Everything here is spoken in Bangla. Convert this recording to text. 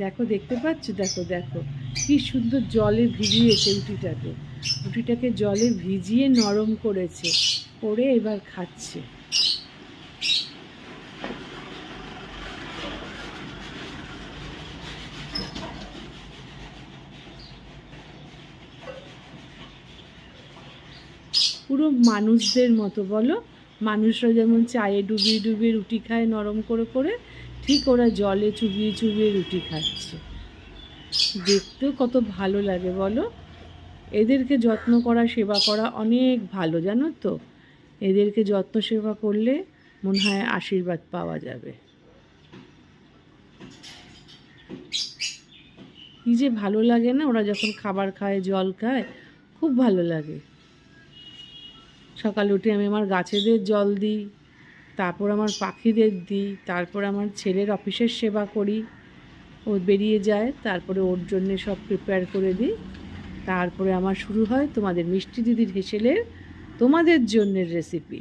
দেখো, দেখতে পাচ্ছ? দেখো দেখো কি সুন্দর জলে ভিজিয়েছে উটিটাকে জলে ভিজিয়ে নরম করেছে, করে এবার খাচ্ছে। পুরো মানুষদের মতো, বলো? মানুষরা যেমন চায়ে ডুবিয়ে ডুবিয়ে রুটি খায় নরম করে করে, ঠিক ওরা জলে চুবিয়ে চুবিয়ে রুটি খাচ্ছে। দেখতেও কত ভালো লাগে বলো? এদেরকে যত্ন করা, সেবা করা অনেক ভালো, জানো তো? এদেরকে যত্ন সেবা করলে মনে হয় আশীর্বাদ পাওয়া যাবে। কি যে ভালো লাগে না ওরা যখন খাবার খায়, জল খায়, খুব ভালো লাগে। সকালে উঠে আমি আমার গাছেদের জল দিই, তারপর আমার পাখিদের দিই, তারপর আমার ছেলের অফিসের সেবা করি। ও বেরিয়ে যায়, তারপরে ওর জন্যে সব প্রিপেয়ার করে দিই। তারপরে আমার শুরু হয় তোমাদের মিষ্টি দিদির হেসেলের তোমাদের জন্যের রেসিপি।